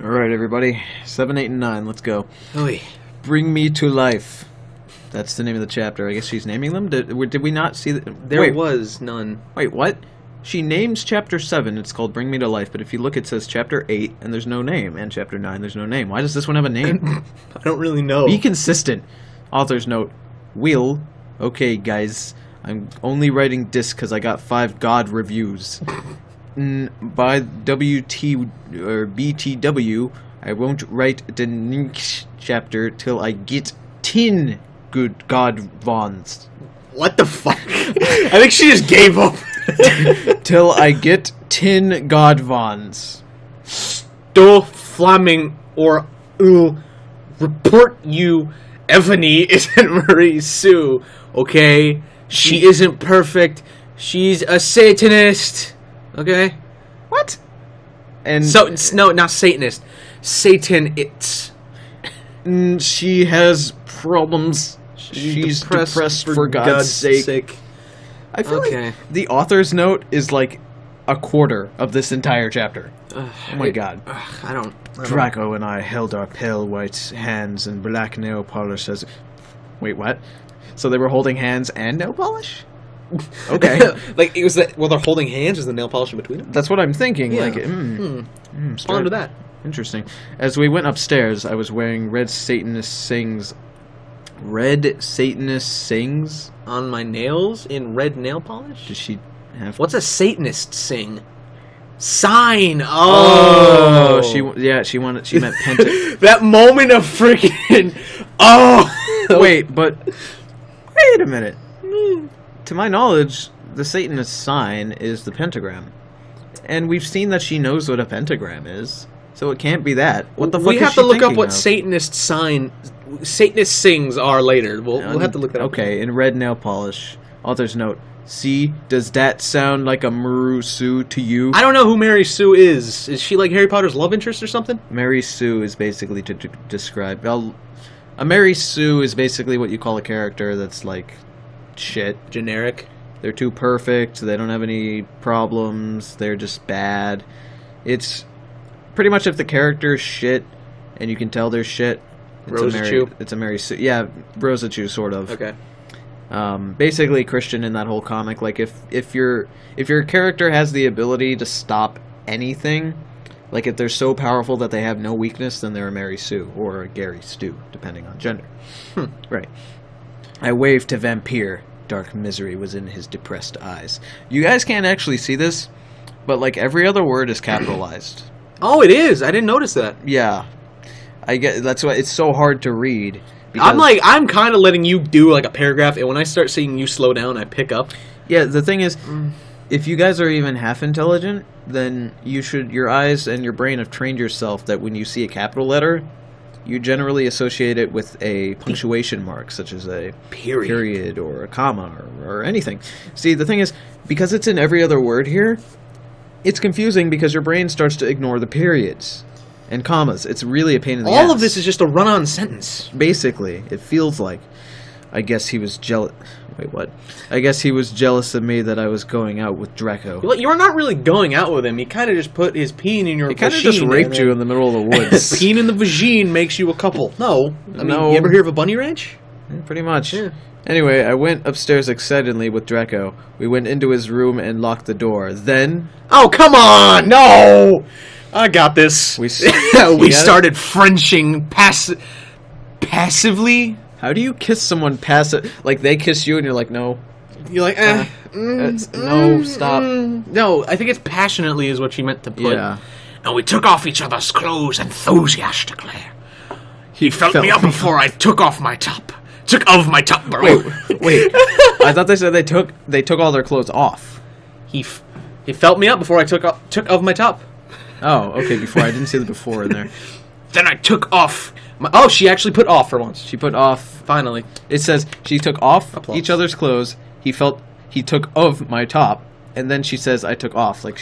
Alright, everybody. 7, 8, and 9. Let's go. Oy. Bring me to life. That's the name of the chapter. I guess she's naming them? Did we not see that? There was none. Wait, what? She names chapter 7. It's called Bring Me to Life. But if you look, it says chapter 8, and there's no name. And chapter 9, there's no name. Why does this one have a name? I don't really know. Be consistent. Author's note. Will. Okay, guys. I'm only writing this because I got 5 God reviews. By WT or BTW, I won't write the next chapter till I get 10 good God Vons. What the fuck? I think she just gave up. Till I get 10 God Vons. Sto Flaming or report you. Evany isn't Marie Sue, okay? She isn't perfect. She's a Satanist. Okay? What? And so no, not Satanist. Satan it's she has problems. She's depressed for God's sake. I feel like the author's note is like a quarter of this entire chapter. Oh my god. I don't Draco and I held our pale white hands and black nail polish as... Wait, what? So they were holding hands and nail polish? Okay. Like, it was that, well, they're holding hands, is the nail polish in between them? That's what I'm thinking. Yeah. Like, Ponder that. Interesting. As we went upstairs, I was wearing Red Satanist Sings on my nails in red nail polish? Does she have... What's a Satanist sing? Sign! Oh! She meant penta... That moment of freaking... Oh! Wait, but... Wait a minute. To my knowledge, the Satanist sign is the pentagram. And we've seen that she knows what a pentagram is. So it can't be that. What the fuck is she We have to look up what of? Satanist sings are later. We'll have to look that up. Okay, in red nail polish. Author's note. See, does that sound like a Marie Sue to you? I don't know who Mary Sue is. Is she like Harry Potter's love interest or something? Mary Sue is basically to describe... a Mary Sue is basically what you call a character that's like... shit. Generic. They're too perfect, they don't have any problems, they're just bad. It's pretty much if the character's shit, and you can tell they're shit, it's a Mary Sue. Yeah, Rosachu, sort of. Okay. Basically Christian in that whole comic, like if your character has the ability to stop anything, like if they're so powerful that they have no weakness, then they're a Mary Sue, or a Gary Stu, depending on gender. Right. I waved to Vampire. Dark misery was in his depressed eyes. You guys can't actually see this, but like every other word is capitalized. Oh, it is. I didn't notice that. Yeah, I get. That's why it's so hard to read. I'm kind of letting you do like a paragraph, and when I start seeing you slow down, I pick up. Yeah, the thing is, if you guys are even half intelligent, then your eyes and your brain have trained yourself that when you see a capital letter, you generally associate it with a punctuation mark, such as a period or a comma or anything. See, the thing is, because it's in every other word here, it's confusing because your brain starts to ignore the periods and commas. It's really a pain in the ass. All of this is just a run-on sentence. Basically, it feels like. I guess he was jealous. Wait, what? I guess he was jealous of me that I was going out with Draco. Well, you were not really going out with him. He kind of just put his peen in your vagine. He kind of just raped you in the middle of the woods. Peen in the vagine makes you a couple. No. I mean, you ever hear of a bunny ranch? Yeah, pretty much. Yeah. Anyway, I went upstairs excitedly with Draco. We went into his room and locked the door. Then... Oh, come on! No! I got this. We started Frenching passively. How do you kiss someone passive? Like, they kiss you and you're like, no. You're like, no, stop. No, I think it's passionately is what she meant to put. Yeah. And we took off each other's clothes enthusiastically. He felt me up before I took off my top. Took off my top, bro. Wait. I thought they said they took all their clothes off. He felt me up before I took off my top. Oh, okay, before. I didn't see the before in there. Then I took off my... she actually put off for once. She put off... Finally. It says she took off each other's clothes. He took of my top. And then she says I took off. Like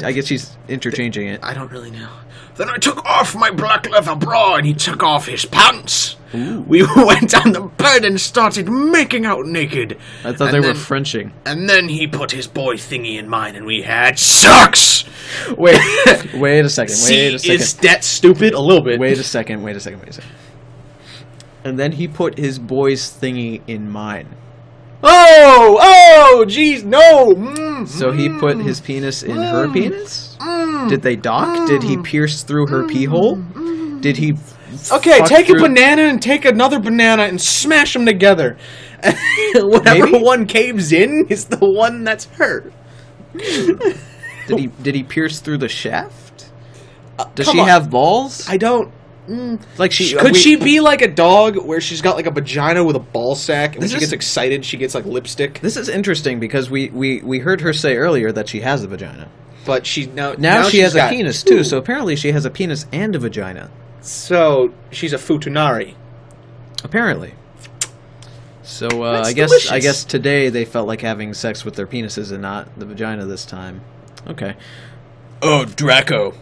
I guess she's interchanging it. I don't really know. Then I took off my black leather bra and he took off his pants. Ooh. We went on the bed and started making out naked. I thought they were Frenching. And then he put his boy thingy in mine and we had sex. Wait a second. Is that stupid? A little bit. Wait a second. And then he put his boy's thingy in mine. Oh, jeez, no. So he put his penis in her penis? Did they dock? Did he pierce through her pee hole? Did he... Okay, take a banana and take another banana and smash them together. Whatever Maybe? one caves in is the one that's her. Did he pierce through the shaft? Does come she on. have balls? I don't... Like she Could she be like a dog where she's got like a vagina with a ball sack, and when This she is- gets excited, she gets like lipstick? This is interesting because we heard her say earlier that she has a vagina. But she now She she's has a got penis two. too, so apparently she has a penis and a vagina. So she's a futanari. Apparently. So That's I delicious. guess today they felt like having sex with their penises and not the vagina this time. Okay. Oh, Draco!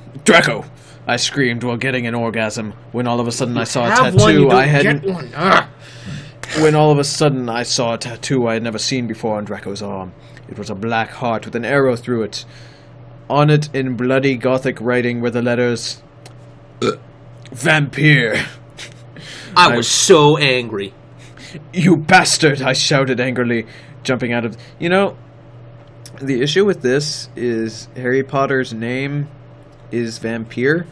I screamed while getting an orgasm when all of a sudden I saw a Have tattoo one, you don't I hadn't. get one. Ugh. When all of a sudden I saw a tattoo I had never seen before on Draco's arm. It was a black heart with an arrow through it. On it, in bloody Gothic writing, were the letters... Vampire. I was so angry. You bastard! I shouted angrily, jumping out of... You know, the issue with this is Harry Potter's name is Vampire,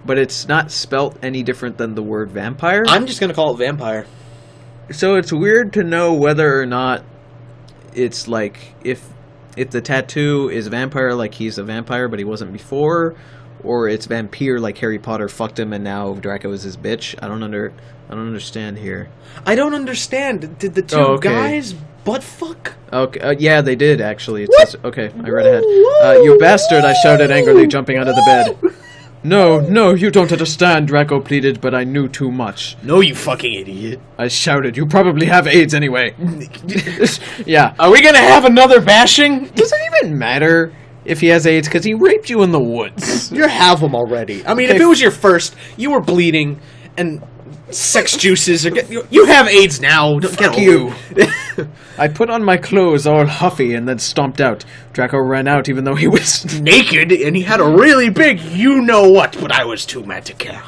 but it's not spelt any different than the word vampire. I'm just gonna call it vampire. So it's weird to know whether or not it's like if the tattoo is vampire, like he's a vampire but he wasn't before, or it's vampire like Harry Potter fucked him and now Draco is his bitch. I don't understand here. I don't understand. Did the two Oh, okay. guys butt fuck? Okay, yeah, they did actually. It says, okay, I read ahead. You bastard! I shouted angrily, jumping out of the bed. No, you don't understand, Draco pleaded, but I knew too much. No, you fucking idiot. I shouted, you probably have AIDS anyway. Yeah. Are we gonna have another bashing? Does it even matter if he has AIDS? Because he raped you in the woods. You have them already. I mean, Okay. if it was your first, you were bleeding, and sex juices are you have AIDS now. Don't get Fuck you. I put on my clothes all huffy and then stomped out. Draco ran out even though he was... naked, and he had a really big you-know-what, but I was too mad to care.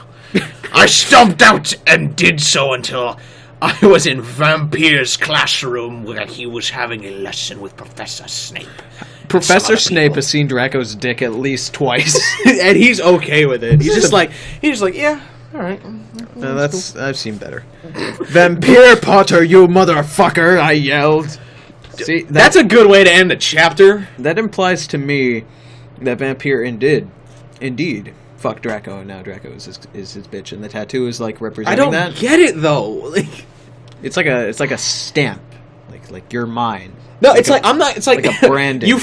I stomped out and did so until I was in Vampire's classroom where he was having a lesson with Professor Snape. Professor Some Snape other has seen Draco's dick at least twice. and he's okay with it. He's just like, yeah, all right. I've seen better. Vampire Potter, you motherfucker! I yelled. See, That's a good way to end a chapter. that implies to me that Vampire indeed fuck Draco, and now Draco is his bitch, and the tattoo is like I representing don't that. get it though. Like, It's like a stamp, like you're mine. no, it's like I'm not. It's like, like a branding.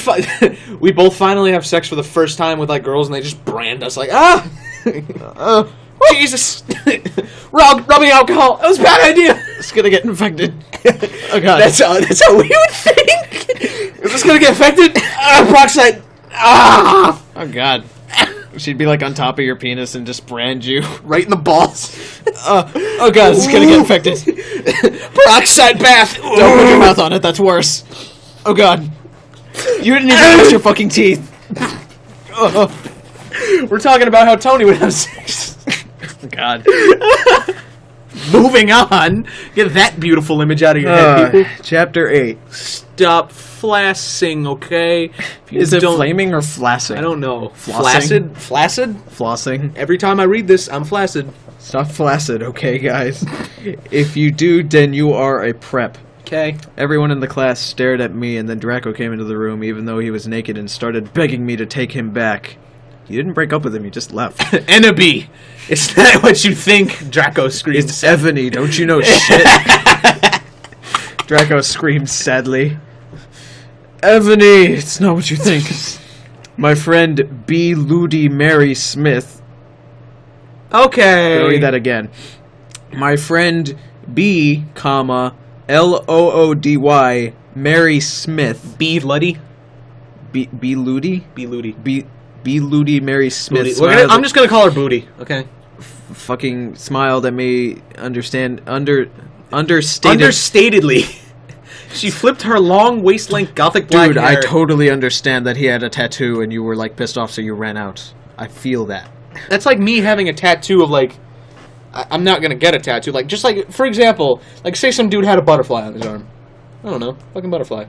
We both finally have sex for the first time with like girls, and they just brand us like Jesus, rubbing alcohol. That was a bad idea. It's gonna get infected. Oh god. That's how we would think. Is this gonna get infected? Peroxide. Ah, Oh god. She'd be like on top of your penis and just brand you. right in the balls. Oh god, this is gonna get infected. Peroxide bath. Don't put your mouth on it, that's worse. Oh god. You didn't even brush your fucking teeth. We're talking about how Tony would have sex. Oh god. Moving on. Get that beautiful image out of your head, people. Chapter 8. Stop flassing, okay? If you Is it don't- flaming or flaccing? I don't know. Flossing? Flaccid? Flaccid? Flossing. Every time I read this, I'm flaccid. Stop flaccid, okay, guys? If you do, then you are a prep. Okay. Everyone in the class stared at me, and then Draco came into the room, even though he was naked, and started begging me to take him back. You didn't break up with him, you just left. Enemy. It's not what you think, Draco screams. It's Evany, don't you know shit? Draco screams sadly. Evany, it's not what you think. My friend B. Ludi Mary Smith. Okay. I'll read that again. My friend B, comma, Loody Mary Smith. B. Luddy. B. Ludi? B. Ludi. B. Ludi Mary Smith. Booty. I'm just gonna call her Booty. Okay. Fucking smiled at me. Understated. Understatedly. She flipped her long waist-length gothic black Dude, hair. I totally understand that he had a tattoo and you were, like, pissed off so you ran out. I feel that. That's like me having a tattoo of, like... I'm not gonna get a tattoo. Like, just like, for example, like, say some dude had a butterfly on his arm. I don't know. Fucking butterfly.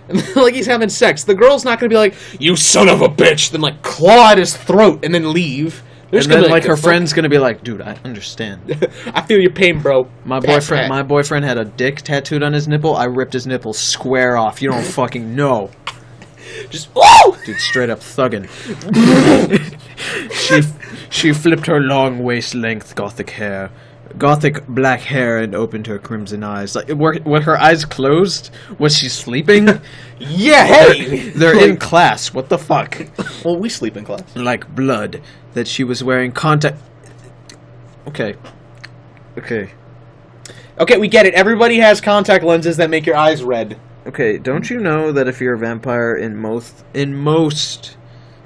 And then, like, he's having sex. The girl's not gonna be like, you son of a bitch! Then, like, claw at his throat and then leave. And then, like, her friend's gonna be like, dude, I understand. I feel your pain, bro. My boyfriend had a dick tattooed on his nipple. I ripped his nipple square off. You don't fucking know. Just, whoa! Dude, straight up thuggin'. She flipped her long waist-length gothic black hair and opened her crimson eyes. Like, were her eyes closed? Was she sleeping? Yeah, hey! They're in class. What the fuck? Well, we sleep in class. Like blood. That she was wearing contact... Okay, we get it. Everybody has contact lenses that make your eyes red. Okay, don't you know that if you're a vampire in most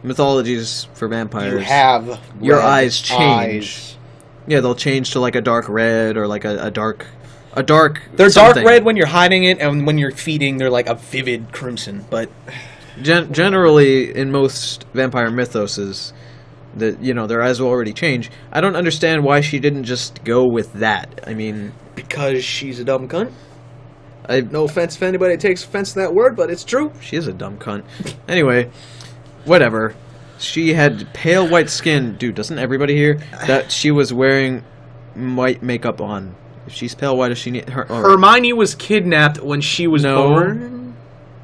mythologies for vampires, You have your red eyes change. eyes. Yeah, they'll change to like a dark red or like a dark. They're They're something. dark red when you're hiding it, and when you're feeding, they're like a vivid crimson. But Generally, in most vampire mythoses, that their eyes will already change. I don't understand why she didn't just go with that. I mean, because she's a dumb cunt. No offense if anybody takes offense to that word, but it's true. She is a dumb cunt. Anyway, whatever. She had pale white skin. Dude, doesn't everybody hear that she was wearing white makeup on? If she's pale white, does she need her? Hermione was kidnapped when she was born.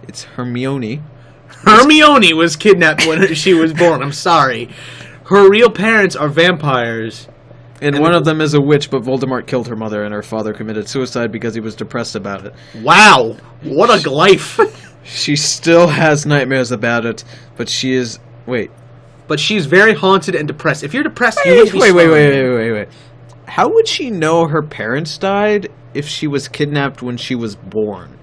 It's Hermione. Hermione was kidnapped when she was born. I'm sorry. Her real parents are vampires. And one of them is a witch, but Voldemort killed her mother, and her father committed suicide because he was depressed about it. Wow, what a life! She still has nightmares about it, but she is... Wait. But she's very haunted and depressed. If you're depressed, you would be Wait. How would she know her parents died if she was kidnapped when she was born?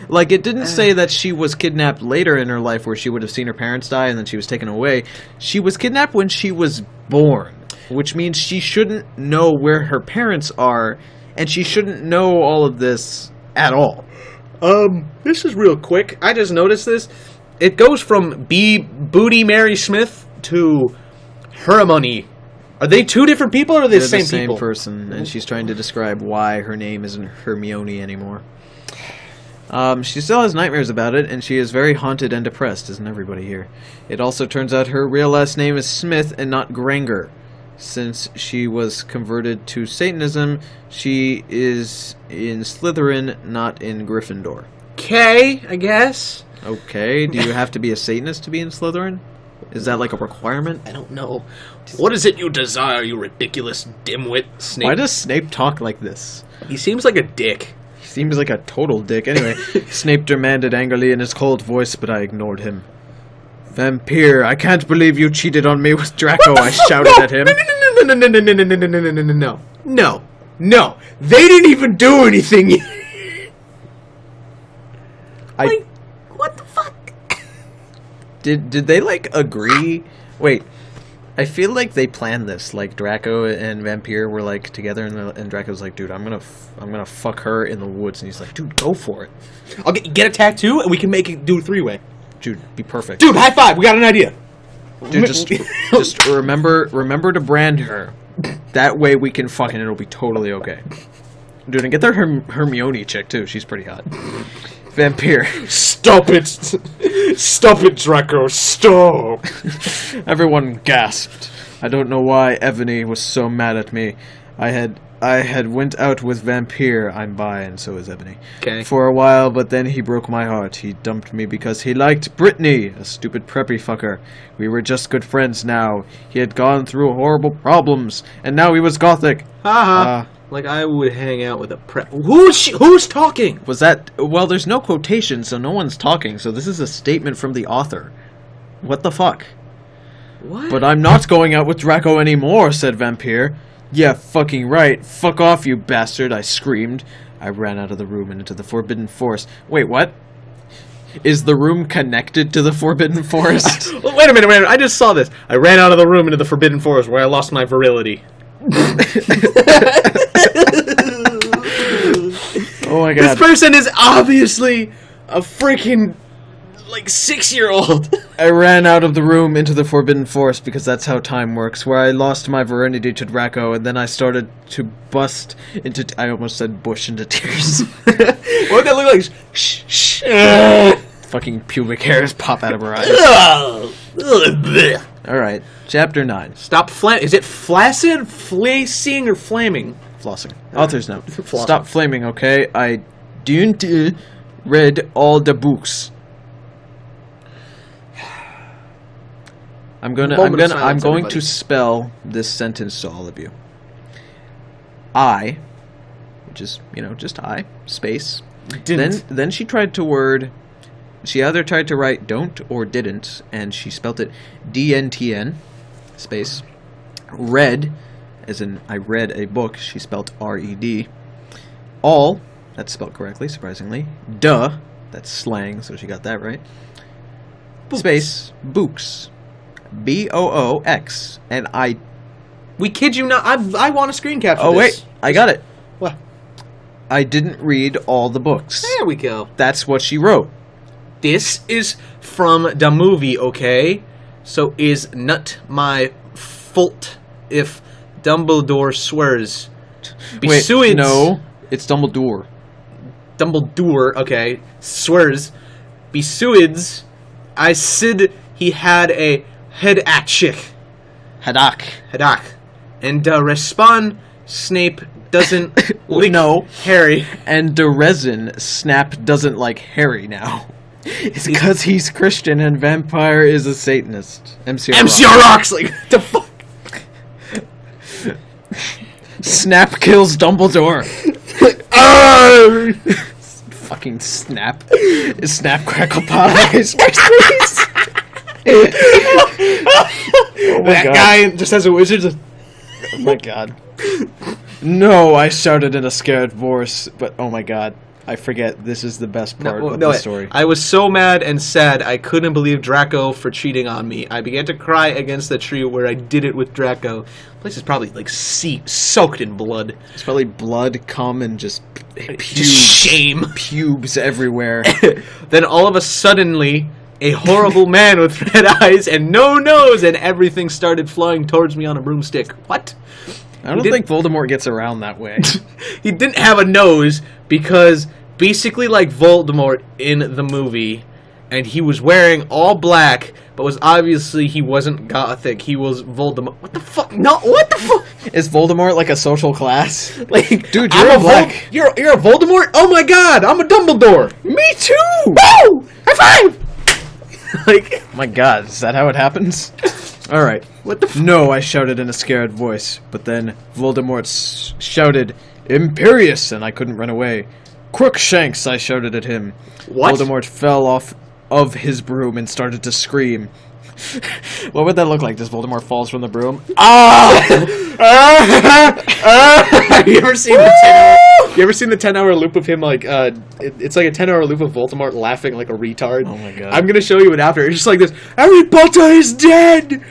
Like, it didn't say that she was kidnapped later in her life where she would have seen her parents die and then she was taken away. She was kidnapped when she was born. Which means she shouldn't know where her parents are, and she shouldn't know all of this at all. This is real quick. I just noticed this. It goes from Booty Mary Smith to Hermione. Are they two different people, or are they the same people? Same person, and she's trying to describe why her name isn't Hermione anymore. She still has nightmares about it, and she is very haunted and depressed, isn't everybody here? It also turns out her real last name is Smith and not Granger. Since she was converted to Satanism, she is in Slytherin, not in Gryffindor. Okay, I guess. Okay, do you have to be a Satanist to be in Slytherin? Is that like a requirement? I don't know. What is it you desire, you ridiculous dimwit, Snape? Why does Snape talk like this? He seems like a dick. He seems like a total dick. Anyway, Snape demanded angrily in his cold voice, but I ignored him. Vampire, I can't believe you cheated on me with Draco, I shouted at him. No. They didn't even do anything. Like, what the fuck? Did they, like, agree? Wait, I feel like they planned this. Like, Draco and Vampire were, like, together, and Draco's like, dude, I'm gonna fuck her in the woods. And he's like, dude, go for it. I'll get a tattoo, and we can make it do a three-way. Dude, be perfect. Dude, high five. We got an idea. Dude, just remember to brand her. That way we can fucking it'll be totally okay. Dude, and get that Hermione chick too. She's pretty hot. Vampire. Stop it. Stop it, Draco. Stop. Everyone gasped. I don't know why Evany was so mad at me. I had went out with Vampire, I'm bi, and so is Ebony. Okay. For a while, but then he broke my heart. He dumped me because he liked Brittany, a stupid preppy fucker. We were just good friends now. He had gone through horrible problems, and now he was gothic. Haha. Like I would hang out with a prep. Who's talking? Was that... Well, there's no quotation, so no one's talking, so this is a statement from the author. What the fuck? What? But I'm not going out with Draco anymore, said Vampire. Yeah, fucking right. Fuck off, you bastard, I screamed. I ran out of the room and into the Forbidden Forest. Wait, what? Is the room connected to the Forbidden Forest? Wait a minute. I just saw this. I ran out of the room into the Forbidden Forest where I lost my virility. Oh my This god. person is obviously a freaking, like, 6-year-old. I ran out of the room into the Forbidden Forest because that's how time works, where I lost my virginity to Draco, and then I started to bust into... I almost said bush into tears. What would that look like? Shh, shh. Fucking pubic hairs pop out of her eyes. Alright, chapter 9. Stop Is it flaccid, flacing, or flaming? Flossing. Author's note. Flossing. Stop flaming, okay? I didn't read all the books. I'm going to spell this sentence to all of you. I, which is, just I, space. Didn't. Then she tried to word... She either tried to write don't or didn't, and she spelt it DNTN, space. Read, as in I read a book, she spelt RED. All, that's spelled correctly, surprisingly. Duh, that's slang, so she got that right. Books. Space, books. BOOX, and I... We kid you not, I want to screen capture Oh, this. wait, I got it. What? I didn't read all the books. There we go. That's what she wrote. This is from the movie, okay? So is not my fault if Dumbledore swears. Wait, no, it's Dumbledore. Dumbledore, okay, swears. Besuids, I said he had a head at chick. Hadak. And respond, Snape doesn't lick No. Harry. And the resin, Snap doesn't like Harry now. It's because he's Christian and Vampire is a Satanist. MCR rocks, like, the fuck? Snap kills Dumbledore. Fucking Snap. Snap Crackle Pop Ice Krispies. Oh my That god. guy just has a wizard. Oh my god. No, I shouted in a scared voice, but oh my god. I forget, this is the best part of the story. I was so mad and sad I couldn't believe Draco for cheating on me. I began to cry against the tree where I did it with Draco. The place is probably like soaked in blood. It's probably blood, cum, and just Shame. pubes everywhere. Then all of a suddenly, a horrible man with red eyes and no nose and everything started flying towards me on a broomstick. What? I don't think Voldemort gets around that way. He didn't have a nose because basically like Voldemort in the movie, and he was wearing all black, but was obviously he wasn't gothic. He was Voldemort. What the fuck? No, what the fuck? Is Voldemort like a social class? Like, dude, you're black. You're a Voldemort? Oh my god, I'm a Dumbledore. Me too! Woo! High five! Like, My god, is that how it happens? Alright. what the fuck? No, I shouted in a scared voice, but then Voldemort shouted, Imperious, and I couldn't run away. Crookshanks, I shouted at him. What? Voldemort fell off of his broom and started to scream. What would that look like? Does Voldemort falls from the broom? Have you ever seen the 10-hour? You ever seen the 10-hour loop of him? Like, it's like a 10-hour loop of Voldemort laughing like a retard. Oh my god. I'm gonna show you it after. It's just like this. Harry Potter is dead.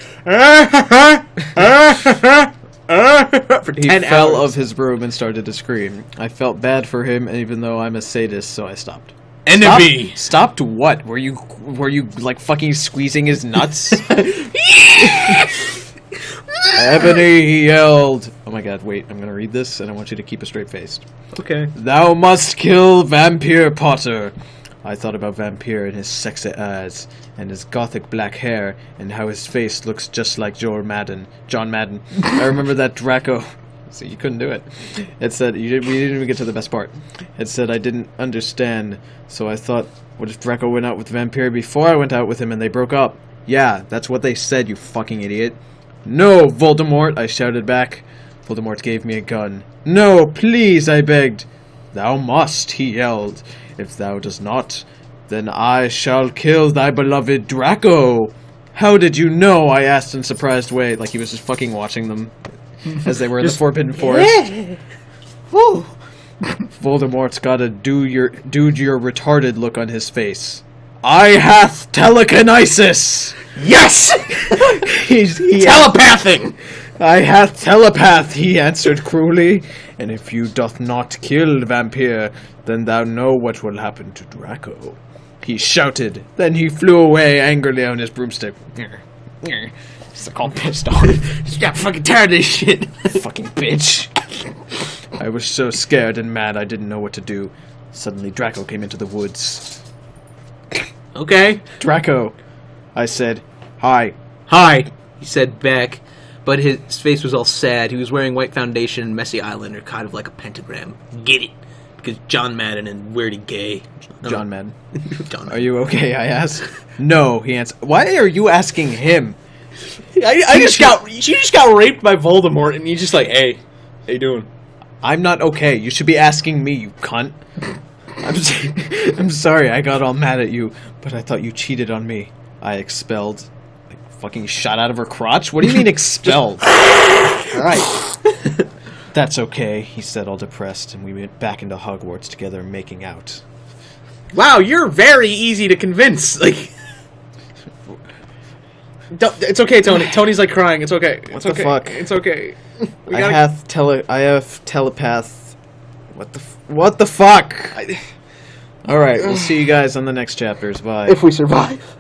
For He 10 fell hours. of his broom and started to scream. I felt bad for him, even though I'm a sadist, so I stopped. Enemy. Stopped what? Were you like fucking squeezing his nuts? Ebony, he yelled. Oh my god, wait, I'm gonna read this and I want you to keep a straight face. Okay. Thou must kill Vampire Potter. I thought about Vampire and his sexy eyes, and his gothic black hair, and how his face looks just like John Madden. I remember that Draco. So you couldn't do it. It said, we didn't even get to the best part. It said I didn't understand, so I thought, what if Draco went out with Vampire before I went out with him and they broke up? Yeah, that's what they said, you fucking idiot. No, Voldemort, I shouted back. Voldemort gave me a gun. No, please, I begged. Thou must, he yelled. If thou does not, then I shall kill thy beloved Draco. How did you know? I asked in a surprised way, like he was just fucking watching them as they were in the Forbidden Forest. Woo. Voldemort's got a dude your retarded look on his face. I hath telekinesis. Yes. He Telepathing. I hath telepath, he answered cruelly, and if you doth not kill vampire, then thou know what will happen to Draco. He shouted, then he flew away angrily on his broomstick. He's like all pissed off. Just got fucking tired of this shit. Fucking bitch. I was so scared and mad I didn't know what to do. Suddenly Draco came into the woods. Okay. Draco, I said, hi. Hi, he said back, but his face was all sad. He was wearing white foundation and messy eyeliner, kind of like a pentagram. Get it? Because John Madden and Weirdy Gay. John Madden. John Are you okay, I asked. No, he answered. Why are you asking him? You just got raped by Voldemort, and you're just like, hey, how you doing? I'm not okay. You should be asking me, you cunt. I'm sorry I got all mad at you, but I thought you cheated on me. I expelled. Like, fucking shot out of her crotch? What do you mean expelled? Alright. That's okay, he said all depressed, and we went back into Hogwarts together making out. Wow, you're very easy to convince. Like, it's okay, Tony. Tony's like crying. It's okay. It's What the okay. fuck? It's okay. I have telepath. What the fuck? Alright, we'll see you guys on the next chapters. Bye. If we survive.